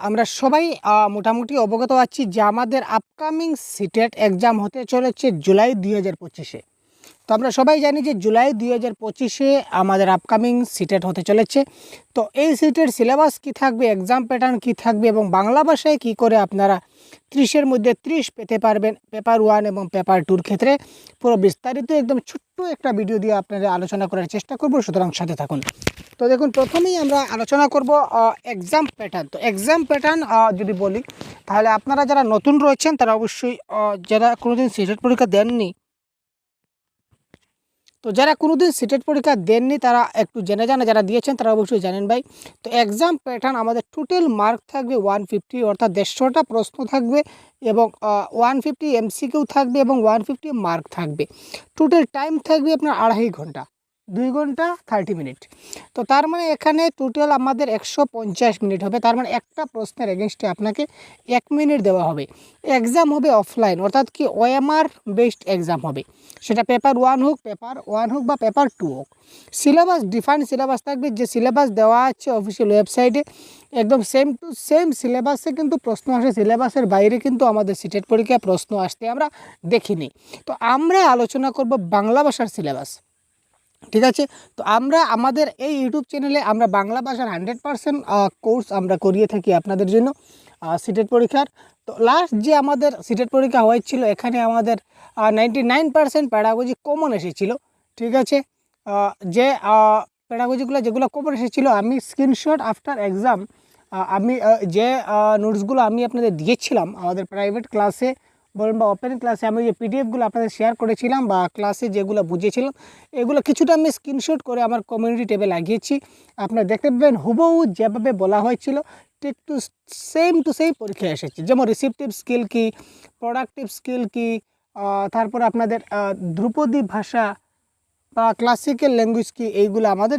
আমরা সবাই মোটামুটি অবগত আছি যে আমাদের আপকামিং সিটেট এক্সাম হতে চলেছে জুলাই 2025-এ। তো আমরা সবাই জানি যে জুলাই 2025-এ আমাদের আপকামিং সিটেট হতে চলেছে। তো এই সিটের সিলেবাস কী থাকবে, এক্সাম প্যাটার্ন কী থাকবে এবং বাংলা ভাষায় কী করে আপনারা 30-এর মধ্যে 30 পেতে পারবেন পেপার 1 এবং পেপার 2-র ক্ষেত্রে, পুরো বিস্তারিত একদম ছোট্ট একটা ভিডিও দিয়ে আপনাদের আলোচনা করার চেষ্টা করব, সুতরাং সাথে থাকুন। তো দেখুন, প্রথমেই আমরা আলোচনা করব এক্সাম প্যাটার্ন। তো এক্সাম প্যাটার্ন যদি বলি, তাহলে আপনারা যারা নতুন রয়েছেন তারা অবশ্যই যারা কোনোদিন সিটেট পরীক্ষা দেননি, তো যারা কোনোদিন সিটেট পরীক্ষা দেননি তারা একটু জেনে যান, যারা দিয়েছেন তারা অবশ্যই জানেন ভাই। তো এক্সাম প্যাটার্ন আমাদের টোটাল মার্ক থাকবে 150, অর্থাৎ 150টা প্রশ্ন থাকবে এবং 150 এমসিকিউ থাকবে এবং 150 মার্ক থাকবে। টোটাল টাইম থাকবে আপনার 2.5 ঘন্টা, 2 ঘন্টা 30 মিনিট। তো তার মানে এখানে টোটাল আমাদের 150 মিনিট হবে। তার মানে একটা প্রশ্নের এগেনস্টে আপনাকে 1 মিনিট দেওয়া হবে। এক্সাম হবে অফলাইন, অর্থাৎ কি ওএমআর বেসড এক্সাম হবে, সেটা পেপার 1 হোক বা পেপার 2 হোক। সিলেবাস ডিফাইন্ড সিলেবাস থাকবে, যে সিলেবাস দেওয়া আছে অফিসিয়াল ওয়েবসাইটে একদম সেম টু সেম সিলেবাসে কিন্তু প্রশ্ন আসে। সিলেবাসের বাইরে কিন্তু আমাদের সিটেট পরীক্ষায় প্রশ্ন আসতে আমরা দেখিনি। তো আমরা আলোচনা করব বাংলা ভাষার সিলেবাস, ঠিক আছে। তো আমরা আমাদের এই ইউটিউব চ্যানেলে আমরা বাংলা ভাষার 100% কোর্স আমরা করিয়ে থাকি আপনাদের জন্য সিটেট পরীক্ষার। তো লাস্ট যে আমাদের সিটেট পরীক্ষা হয়েছিল, এখানে আমাদের 99% প্যাডাগজি কমন এসেছিলো, ঠিক আছে। যে প্যাডাগজিগুলো যেগুলো কমন এসেছিলো, আমি স্ক্রিনশট আফটার এক্সাম আমি যে নোটসগুলো আমি আপনাদের দিয়েছিলাম আমাদের প্রাইভেট ক্লাসে বলুন বা ওপেন ক্লাসে, আমি যে পিডিএফগুলো আপনাদের শেয়ার করেছিলাম বা ক্লাসে যেগুলো বুঝিয়েছিলাম, এগুলো কিছুটা আমি স্ক্রিনশট করে আমার কমিউনিটি ট্যাবে লাগিয়েছি। আপনারা দেখতে পাবেন হুবহু যেভাবে বলা হয়েছিল ঠিক টু সেম পরীক্ষায় এসেছে। যেমন রিসিপটিভ স্কিল কি, প্রোডাক্টিভ স্কিল কি, তারপর আপনাদের ধ্রুপদী ভাষা বা ক্লাসিক্যাল ল্যাঙ্গুয়েজ কি, এইগুলো আমাদের।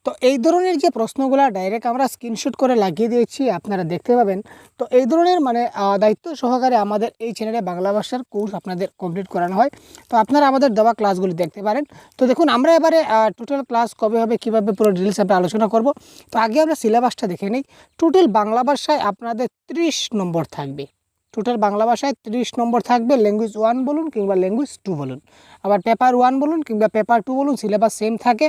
তো এই ধরনের যে প্রশ্নগুলো ডাইরেক্ট আমরা স্ক্রিনশট করে লাগিয়ে দিয়েছি, আপনারা দেখতে পাবেন। তো এই ধরনের মানে দায়িত্ব সহকারে আমাদের এই চ্যানেলে বাংলা ভাষার কোর্স আপনাদের কমপ্লিট করানো হয়। তো আপনারা আমাদের দেওয়া ক্লাসগুলি দেখতে পারেন। তো দেখুন, আমরা এবারে টোটাল ক্লাস কবে হবে, কীভাবে পুরো ডিটেলস আমরা আলোচনা করব। তো আগে আমরা সিলেবাসটা দেখে নিই। টোটাল বাংলা ভাষায় আপনাদের 30 নম্বর থাকবে। টোটাল বাংলা ভাষায় 30 নম্বর থাকবে। ল্যাঙ্গুয়েজ 1 বলুন কিংবা ল্যাঙ্গুয়েজ 2 বলুন, আবার পেপার 1 বলুন কিংবা পেপার 2 বলুন, সিলেবাস সেম থাকে।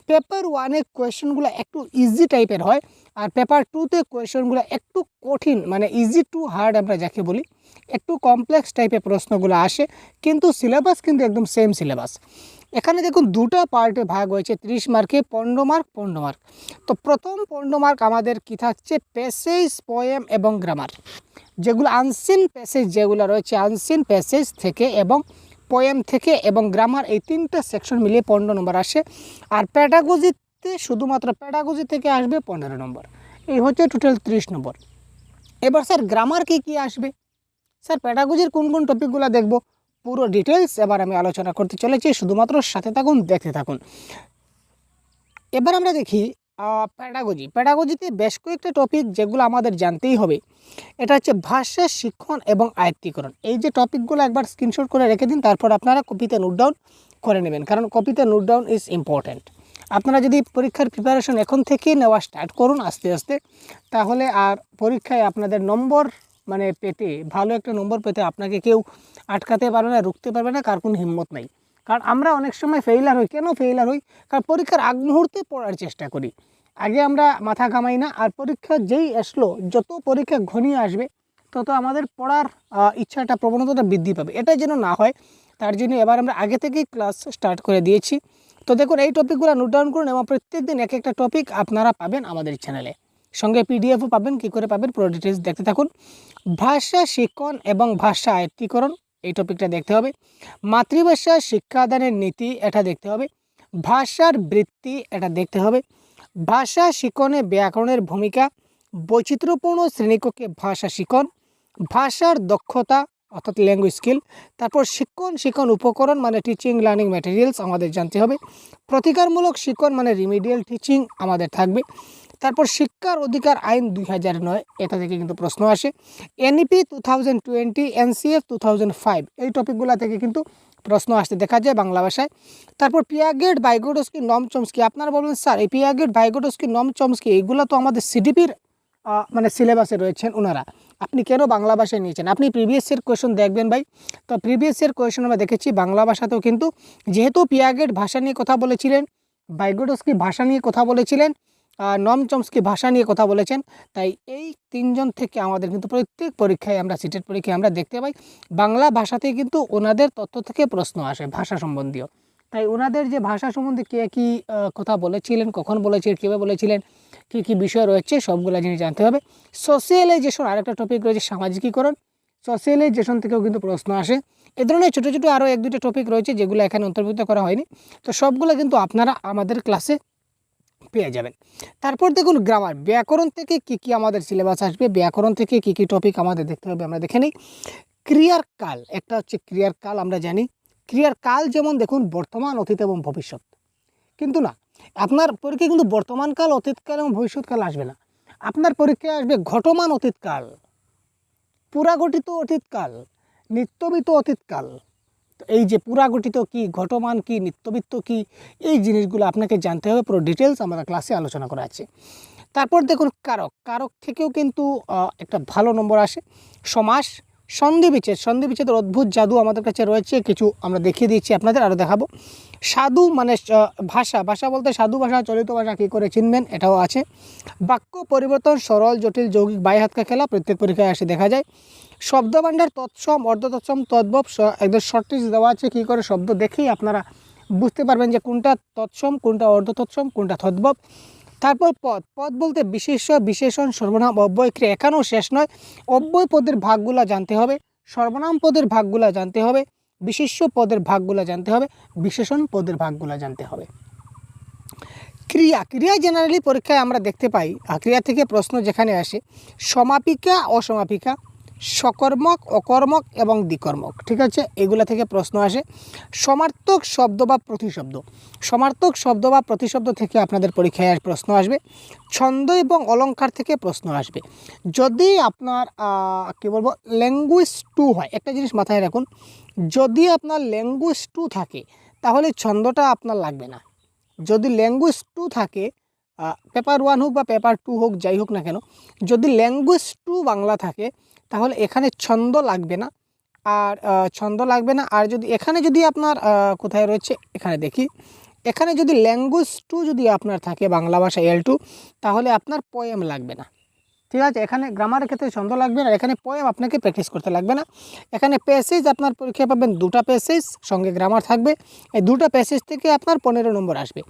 পেপার 1-এ কোয়েশনগুলো একটু ইজি টাইপের হয়, আর পেপার 2-তে কোয়েশনগুলো একটু কঠিন, মানে ইজি টু হার্ড আমরা যাকে বলি, একটু কমপ্লেক্স টাইপের প্রশ্নগুলো আসে, কিন্তু সিলেবাস কিন্তু একদম সেম সিলেবাস। এখানে দেখুন দুটো পার্টে ভাগ হয়েছে, 30 মার্কে 15 মার্ক 15 মার্ক। তো প্রথম 15 মার্ক আমাদের কী থাকছে, প্যাসেজ, পোয়েম এবং গ্রামার। যেগুলো আনসিন প্যাসেজ যেগুলো রয়েছে, আনসিন প্যাসেজ থেকে এবং পোয়েম থেকে এবং গ্রামার, এই 3টে সেকশন মিলিয়ে 15 নম্বর আসে। আর প্যাডাগজিতে শুধুমাত্র প্যাডাগজি থেকে আসবে 15 নম্বর। এই হচ্ছে টোটাল 30 নম্বর। এবার স্যার গ্রামার কী আসবে, স্যার প্যাডাগজির কোন কোন টপিকগুলো দেখব, পুরো ডিটেলস এবার আমি আলোচনা করতে চলেছি, শুধুমাত্র সাথে থাকুন, দেখতে থাকুন। এবার আমরা দেখি প্যাডাগজিতে বেশ কয়েকটা টপিক যেগুলো আমাদের জানতেই হবে। এটা হচ্ছে ভাষা শিক্ষণ এবং আয়ত্তীকরণ। এই যে টপিকগুলো একবার স্ক্রিনশট করে রেখে দিন, তারপর আপনারা কপিতে নোট ডাউন করে নেবেন, কারণ কপিতে নোট ডাউন ইজ ইম্পর্ট্যান্ট। আপনারা যদি পরীক্ষার প্রিপারেশন এখন থেকেই নেওয়া স্টার্ট করুন আস্তে আস্তে, তাহলে আর পরীক্ষায় আপনাদের নম্বর মানে পেতে, ভালো একটা নম্বর পেতে আপনাকে কেউ আটকাতে পারবে না, রুখতে পারবে না, কার কোনো হিম্মত নাই। কারণ আমরা অনেক সময় ফেইলার হই। কেন ফেইলার হই? কারণ পরীক্ষার আগ মুহূর্তে পড়ার চেষ্টা করি, আগে আমরা মাথা ঘামাই না। আর পরীক্ষা যেই আসলো, যত পরীক্ষা ঘনিয়ে আসবে তত আমাদের পড়ার ইচ্ছাটা, প্রবণতাটা বৃদ্ধি পাবে। এটা যেন না হয়, তার জন্য এবার আমরা আগে থেকেই ক্লাস স্টার্ট করে দিয়েছি। তো দেখুন, এই টপিকগুলো নোট ডাউন করুন এবং প্রত্যেক দিন এক একটা টপিক আপনারা পাবেন আমাদের চ্যানেলে, সঙ্গে পিডিএফও পাবেন। কী করে পাবেন পুরো ডিটেলস দেখতে থাকুন। ভাষা শিক্ষণ এবং ভাষা আয়ত্তীকরণ, এই টপিকটা দেখতে হবে। মাতৃভাষা শিক্ষাদানের নীতি, এটা দেখতে হবে। ভাষার বৃত্তি, এটা দেখতে হবে। ভাষা শিক্ষণে ব্যাকরণের ভূমিকা, বৈচিত্র্যপূর্ণ শ্রেণীকক্ষে ভাষা শিক্ষণ, ভাষার দক্ষতা অর্থাৎ ল্যাঙ্গুয়েজ স্কিল, তারপর শিক্ষণ উপকরণ মানে টিচিং লার্নিং ম্যাটেরিয়ালস আমাদের জানতে হবে। প্রতিকারমূলক শিক্ষণ মানে রিমিডিয়াল টিচিং আমাদের থাকবে। তারপর শিক্ষার অধিকার আইন 2009, এটা থেকে কিন্তু প্রশ্ন আসে। এনইপি 2020, এনসিএফ 2005, এই টপিকগুলো থেকে কিন্তু প্রশ্ন আসতে দেখা যায় বাংলা ভাষায়। তারপর পিয়াগেট, ভাইগোটস্কি, নম চমস্কি। আপনারা বলবেন স্যার এই পিয়াগেট, ভাইগোটস্কি, নম চমস্কি এইগুলো তো আমাদের সিডিপির মানে সিলেবাসে রয়েছেন ওনারা, আপনি কেন বাংলা ভাষায় নিয়েছেন? আপনি প্রিভিয়াস ইয়ার কোয়েশন দেখবেন ভাই। তো প্রিভিয়াস ইয়ার কোয়েশন আমরা দেখেছি বাংলা ভাষাতেও কিন্তু, যেহেতু পিয়াগেট ভাষা নিয়ে কথা বলেছিলেন, ভাইগোটস্কি ভাষা নিয়ে কথা বলেছিলেন, নম চমস্কি ভাষা নিয়ে কথা বলেছেন, তাই এই তিনজন থেকে আমাদের কিন্তু প্রত্যেক পরীক্ষায় আমরা সিটেট পরীক্ষায় আমরা দেখতে পাই বাংলা ভাষাতেই কিন্তু ওনাদের তথ্য থেকে প্রশ্ন আসে ভাষা সম্বন্ধীয়। তাই ওনাদের যে ভাষা সম্বন্ধে কে কী কথা বলেছিলেন, কখন বলেছিলেন, কীভাবে বলেছিলেন, কী কী বিষয় রয়েছে সবগুলো জিনিস জানতে হবে। সোশ্যালাইজেশন আরেকটা টপিক রয়েছে, সামাজিকীকরণ, সোশ্যালাইজেশন থেকেও কিন্তু প্রশ্ন আসে। এ ধরনের ছোটো ছোটো আরও 1-2টা টপিক রয়েছে যেগুলো এখানে অন্তর্ভুক্ত করা হয়নি, তো সবগুলো কিন্তু আপনারা আমাদের ক্লাসে পেয়ে যাবেন। তারপর দেখুন গ্রামার, ব্যাকরণ থেকে কী কী আমাদের সিলেবাস আসবে, ব্যাকরণ থেকে কী কী টপিক আমাদের দেখতে হবে আমরা দেখে নিই। ক্রিয়ার কাল, একটা হচ্ছে ক্রিয়ার কাল, আমরা জানি ক্রিয়ার কাল যেমন দেখুন বর্তমান, অতীত এবং ভবিষ্যৎ, কিন্তু না আপনার পরীক্ষায় কিন্তু বর্তমানকাল, অতীতকাল এবং ভবিষ্যৎকাল আসবে না, আপনার পরীক্ষায় আসবে ঘটমান অতীতকাল, পুরাগঠিত অতীতকাল, নিত্যবিত অতীতকাল। তো এই যে পুরাগঠিত কি, ঘটমান কি, নিত্যবিত্ত কি, এই জিনিসগুলো আপনাকে জানতে হবে, পুরো ডিটেলস আমাদের ক্লাসে আলোচনা করা আছে। তারপর দেখুন কারক, কারক থেকেও কিন্তু একটা ভালো নম্বর আসে। সমাস, সন্ধিবিচ্ছেদ, সন্ধিবিচ্ছেদের অদ্ভুত জাদু আমাদের কাছে রয়েছে, কিছু আমরা দেখিয়ে দিচ্ছি আপনাদের, আরও দেখাবো। সাধু মানে ভাষা, ভাষা বলতে সাধু ভাষা, চলিত ভাষা কী করে চিনবেন এটাও আছে। বাক্য পরিবর্তন, সরল জটিল যৌগিক বাই হাতকা খেলা প্রত্যেক পরীক্ষায় আসে দেখা যায়। শব্দভাণ্ডার, তৎসম, অর্ধতৎসম, তদ্ভব, একদম শর্টেজ দেওয়া আছে, কী করে শব্দ দেখেই আপনারা বুঝতে পারবেন যে কোনটা তৎসম, কোনটা অর্ধতৎসম, কোনটা তদ্ভব। তারপর পদ, পদ বলতে বিশেষ্য, বিশেষণ, সর্বনাম, অব্যয়, ক্রিয়া, এখানেও শেষ নয়, অব্যয় পদের ভাগগুলো জানতে হবে, সর্বনাম পদের ভাগগুলো জানতে হবে, বিশেষ্য পদের ভাগগুলো জানতে হবে, বিশেষণ পদের ভাগগুলো জানতে হবে। ক্রিয়া, ক্রিয়া জেনারেলি পরীক্ষায় আমরা দেখতে পাই, ক্রিয়া থেকে প্রশ্ন যেখানে আসে সমাপিকা, অসমাপিকা, সকর্মক, অকর্মক এবং দ্বিকর্মক, ঠিক আছে, এগুলা থেকে প্রশ্ন আসে। সমার্থক শব্দ বা প্রতিশব্দ, সমার্থক শব্দ বা প্রতিশব্দ থেকে আপনাদের পরীক্ষায় প্রশ্ন আসবে। ছন্দ এবং অলঙ্কার থেকে প্রশ্ন আসবে। যদি আপনার কী বলবো ল্যাঙ্গুয়েজ 2 হয়, একটা জিনিস মাথায় রাখুন, যদি আপনার ল্যাঙ্গুয়েজ 2 থাকে তাহলে ছন্দটা আপনার লাগবে না। যদি ল্যাঙ্গুয়েজ 2 থাকে, পেপার 1 হোক বা পেপার 2 হোক, যাই হোক না কেন, যদি ল্যাঙ্গুয়েজ 2 বাংলা থাকে তাহলে এখানে ছন্দ লাগবে না, আর ছন্দ লাগবে না। আর যদি এখানে যদি আপনার কোথায় রয়েছে, এখানে দেখি, এখানে যদি ল্যাঙ্গুয়েজ 2 যদি আপনার থাকে বাংলা ভাষা L2, তাহলে আপনার পোয়েম লাগবে না, ঠিক আছে। এখানে গ্রামারের ক্ষেত্রে ছন্দ লাগবে না, এখানে পোয়েম আপনাকে প্র্যাকটিস করতে লাগবে না। এখানে প্যাসেজ আপনার পরীক্ষায় পাবেন 2টা প্যাসেজ, সঙ্গে গ্রামার থাকবে। এই 2টা প্যাসেজ থেকে আপনার 15 নম্বর আসবে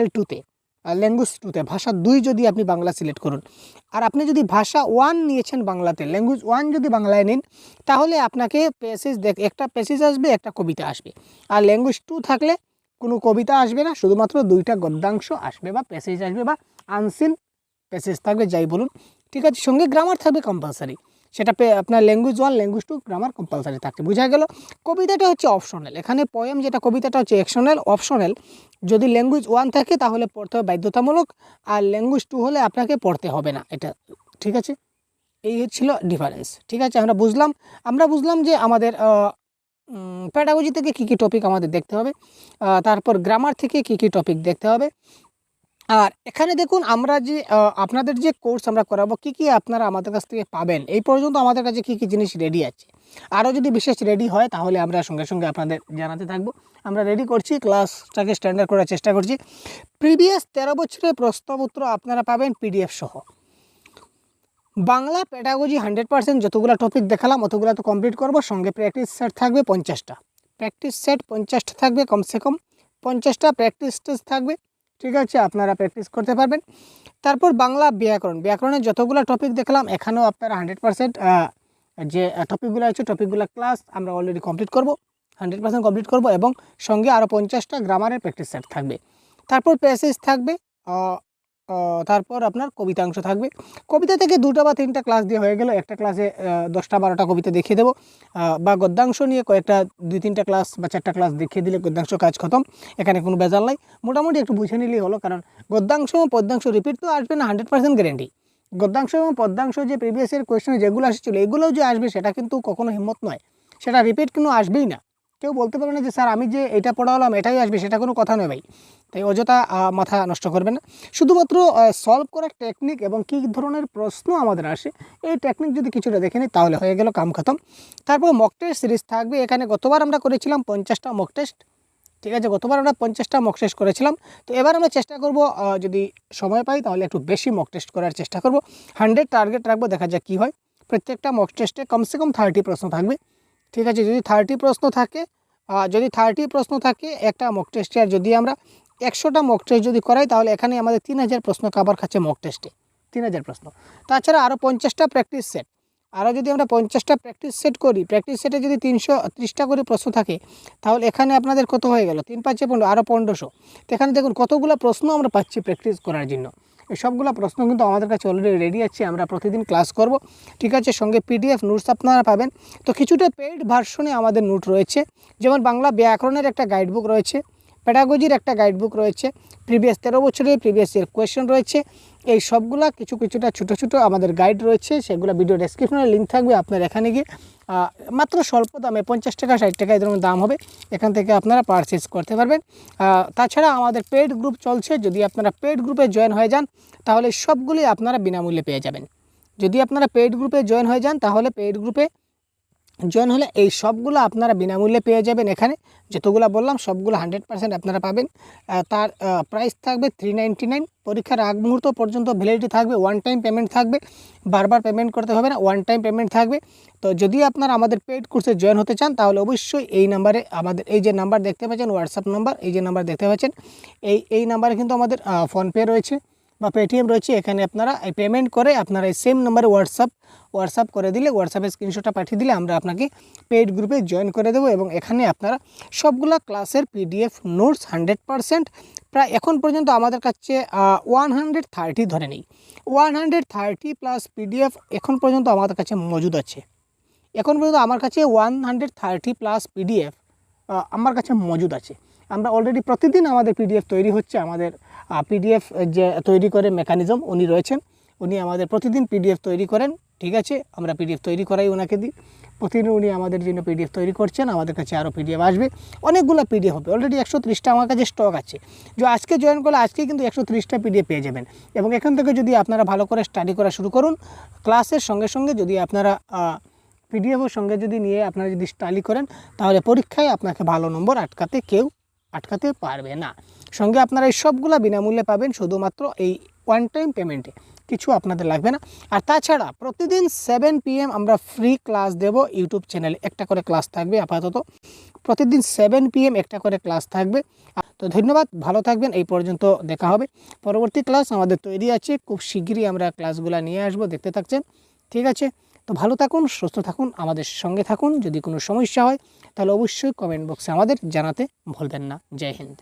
L2-তে, ল্যাঙ্গুয়েজ 2-তে, ভাষা 2 যদি আপনি বাংলা সিলেক্ট করুন। আর আপনি যদি ভাষা 1 নিয়েছেন বাংলাতে, ল্যাঙ্গুয়েজ 1 যদি বাংলায় নিন, তাহলে আপনাকে প্যাসেজ একটা প্যাসেজ আসবে, একটা কবিতা আসবে। আর ল্যাঙ্গুয়েজ 2 থাকলে কোনো কবিতা আসবে না, শুধুমাত্র 2টা গদ্যাংশ আসবে বা প্যাসেজ আসবে, বা আনসিন প্যাসেজ থাকবে, যাই বলুন, ঠিক আছে। সঙ্গে গ্রামার থাকবে কম্পালসারি, সেটা আপনার ল্যাঙ্গুয়েজ 1, ল্যাঙ্গুয়েজ 2 গ্রামার কম্পালসারি থাকবে, বোঝা গেল। কবিতাটা হচ্ছে অপশনাল, এখানে পোয়েম যেটা কবিতাটা হচ্ছে অপশনাল। যদি ল্যাঙ্গুয়েজ 1 থাকে তাহলে পড়তে হবে বাধ্যতামূলক, আর ল্যাঙ্গুয়েজ 2 হলে আপনাকে পড়তে হবে না, এটা ঠিক আছে। এই ছিল ডিফারেন্স, ঠিক আছে। আমরা বুঝলাম যে আমাদের প্যাডাগজি থেকে কী কী টপিক আমাদের দেখতে হবে, তারপর গ্রামার থেকে কী কী টপিক দেখতে হবে। আর এখানে দেখুন আমরা যে আপনাদের যে কোর্স আমরা করাবো, কী কী আপনারা আমাদের কাছ থেকে পাবেন, এই পর্যন্ত আমাদের কাছে কী কী জিনিস রেডি আছে। আরও যদি বিশেষ রেডি হয় তাহলে আমরা সঙ্গে সঙ্গে আপনাদের জানাতে থাকবো। আমরা রেডি করছি, ক্লাসটাকে স্ট্যান্ডার্ড করার চেষ্টা করছি। প্রিভিয়াস 13 বছরের প্রশ্নপত্র আপনারা পাবেন PDF সহ। বাংলা প্যাডাগজি 100% যতগুলো টপিক দেখালাম অতগুলো তো কমপ্লিট করবো, সঙ্গে প্র্যাকটিস সেট থাকবে 50টা, প্র্যাকটিস সেট 50টা থাকবে, কমসে কম 50টা প্র্যাকটিস টেস্ট থাকবে, ঠিক আছে, আপনারা প্র্যাকটিস করতে পারবেন। তারপর বাংলা ব্যাকরণ, ব্যাকরণের যতগুলো টপিক দেখলাম এখানেও আপনারা 100% যে টপিকগুলো আছে, টপিকগুলো ক্লাস আমরা অলরেডি কমপ্লিট করব, 100% কমপ্লিট করব, এবং সঙ্গে আরও 50টা গ্রামারের প্র্যাকটিস সেট থাকবে। তারপর প্যাসেজ থাকবে, তারপর আপনার কবিতাংশ থাকবে। কবিতা থেকে 2টা বা 3টা ক্লাস দিয়ে হয়ে গেল, একটা ক্লাসে 10টা 12টা কবিতা দেখিয়ে দেবো, বা গদ্যাংশ নিয়ে কয়েকটা 2-3টা ক্লাস বা 4টা ক্লাস দেখিয়ে দিলে গদ্যাংশ কাজ খতম, এখানে কোনো বেজাল নাই। মোটামুটি একটু বুঝে নিলেই হলো, কারণ গদ্যাংশ এবং পদ্যাংশ রিপিট তো আসবে না, 100% গ্যারেন্টি। গদ্যাংশ এবং পদ্যাংশ যে প্রিভিয়াস ইয়ার কোয়েশ্চনে যেগুলো এসেছিলো এগুলোও যে আসবে সেটা কিন্তু কখনো হিম্মত নয়, সেটা রিপিট কিন্তু আসবেই না, কেউ বলতে পারবে না যে স্যার আমি যে এটা পড়ালাম এটাই আসবে, সেটা কোনো কথা নয় ভাই। তাই অযথা মাথা নষ্ট করবেন না। শুধুমাত্র সলভ করার টেকনিক এবং কী ধরনের প্রশ্ন আমাদের আসে এই টেকনিক যদি কিছুটা দেখে নিই তাহলে হয়ে গেল কাম খতম। তারপর মক টেস্ট সিরিজ থাকবে। এখানে গতবার আমরা করেছিলাম 50টা মক টেস্ট, ঠিক আছে, গতবার আমরা 50টা মক টেস্ট করেছিলাম। তো এবার আমরা চেষ্টা করব যদি সময় পাই তাহলে একটু বেশি মক টেস্ট করার চেষ্টা করব। 100 টার্গেট রাখবো, দেখা যাক কী হয়। প্রত্যেকটা মক টেস্টে কমসে কম 30 প্রশ্ন থাকবে, ঠিক আছে। যদি 30 প্রশ্ন থাকে একটা মক টেস্টে, আর যদি আমরা 100টা মক টেস্ট যদি করাই তাহলে এখানে আমাদের 3000 প্রশ্ন কভার খাচ্ছে মক টেস্টে, 3000 প্রশ্ন। তাছাড়া আরও 50টা প্র্যাকটিস সেট, আরও যদি আমরা 50টা প্র্যাকটিস সেট করি, প্র্যাকটিস সেটে যদি 330টা করে প্রশ্ন থাকে তাহলে এখানে আপনাদের কত হয়ে গেল, 3 5 15, আরও 1500। তো এখানে দেখুন কতগুলো প্রশ্ন আমরা পাচ্ছি প্র্যাকটিস করার জন্য। এই সবগুলো প্রশ্ন কিন্তু আমাদের কাছে অলরেডি রেডি আছে, আমরা প্রতিদিন ক্লাস করব, ঠিক আছে। সঙ্গে PDF নোটস আপনারা পাবেন। তো কিছুটা পেইড ভার্সনে আমাদের নোট রয়েছে, যেমন বাংলা ব্যাকরণের একটা গাইডবুক রয়েছে, পেডাগোজির একটা গাইডবুক রয়েছে, প্রিভিয়াস 13 বছরের প্রিভিয়াস ইয়ার কোয়েশ্চেন রয়েছে। এই সবগুলা কিছুটা ছোটো আমাদের গাইড রয়েছে, সেগুলো ভিডিও ডেসক্রিপশনে লিঙ্ক থাকবে। আপনার এখানে গিয়ে মাত্র স্বল্প দামে 50 টাকা 60 টাকা এই ধরনের দাম হবে, এখান থেকে আপনারা পারচেজ করতে পারবেন। তাছাড়া আমাদের পেইড গ্রুপ চলছে, যদি আপনারা পেইড গ্রুপে জয়েন হয়ে যান তাহলে সবগুলি আপনারা বিনামূল্যে পেয়ে যাবেন। যদি আপনারা পেইড গ্রুপে জয়েন হয়ে যান তাহলে পেইড গ্রুপে জয়েন হলে এই সবগুলো আপনারা বিনামূল্যে পেয়ে যাবেন। এখানে যতগুলো বললাম সবগুলো 100% আপনারা পাবেন। তার প্রাইস থাকবে 399। পরীক্ষার আগ মুহূর্ত পর্যন্ত ভ্যালিডিটি থাকবে, ওয়ান টাইম পেমেন্ট থাকবে, বারবার পেমেন্ট করতে হবে না, ওয়ান টাইম পেমেন্ট থাকবে। তো যদি আপনারা আমাদের পেইড কোর্সে জয়েন হতে চান তাহলে অবশ্যই এই নাম্বারে, আমাদের এই যে নাম্বার দেখতে পাচ্ছেন হোয়াটসঅ্যাপ নাম্বার, এই যে নাম্বার দেখতে পাচ্ছেন এই নাম্বারে কিন্তু আমাদের ফোনপে রয়েছে বা পেটিএম রয়েছে। এখানে আপনারা এই পেমেন্ট করে আপনারা এই সেম নাম্বারে হোয়াটসঅ্যাপ করে দিলে, হোয়াটসঅ্যাপে স্ক্রিনশটটা পাঠিয়ে দিলে আমরা আপনাকে পেইড গ্রুপে জয়েন করে দেবো। এবং এখানে আপনারা সবগুলা ক্লাসের PDF নোটস 100% প্রায় এখন পর্যন্ত আমাদের কাছে 130 ধরে নেই, 130 প্লাস PDF এখন পর্যন্ত আমাদের কাছে মজুদ আছে। এখন পর্যন্ত আমার কাছে 130 প্লাস PDF আমার কাছে মজুদ আছে। আমরা অলরেডি প্রতিদিন আমাদের PDF তৈরি হচ্ছে। আমাদের PDF যে তৈরি করে মেকানিজম উনি রয়েছেন, উনি আমাদের প্রতিদিন PDF তৈরি করেন, ঠিক আছে। আমরা PDF তৈরি করাই ওনাকে দিই, প্রতিদিন উনি আমাদের জন্য PDF তৈরি করছেন। আমাদের কাছে আরও PDF আসবে, অনেকগুলো PDF হবে। অলরেডি 130টা আমার কাছে স্টক আছে, যে আজকে জয়েন করলে আজকে কিন্তু 130টা PDF পেয়ে যাবেন। এবং এখান থেকে যদি আপনারা ভালো করে স্টাডি করা শুরু করুন, ক্লাসের সঙ্গে সঙ্গে যদি আপনারা PDFের সঙ্গে যদি নিয়ে আপনারা যদি স্টাডি করেন তাহলে পরীক্ষায় আপনাকে ভালো নম্বর কেউ আটকাতে পারবে না। সঙ্গে আপনারা এই সবগুলো বিনামূল্যে পাবেন, শুধুমাত্র এই ওয়ান টাইম পেমেন্টে, কিছু আপনাদের লাগবে না। আর তাছাড়া প্রতিদিন 7 PM আমরা ফ্রি ক্লাস দেব ইউটিউব চ্যানেলে, একটা করে ক্লাস থাকবে আপাতত, প্রতিদিন 7 PM একটা করে ক্লাস থাকবে। তো ধন্যবাদ, ভালো থাকবেন। এই পর্যন্ত দেখা হবে। পরবর্তী ক্লাস আমাদের তৈরি আছে, খুব শীঘ্রই আমরা ক্লাসগুলো নিয়ে আসবো, দেখতে থাকছেন, ঠিক আছে। তো ভালো থাকুন, সুস্থ থাকুন, আমাদের সঙ্গে থাকুন। যদি কোনো সমস্যা হয় তাহলে অবশ্যই কমেন্ট বক্সে আমাদের জানাতে ভুলবেন না। জয় হিন্দ।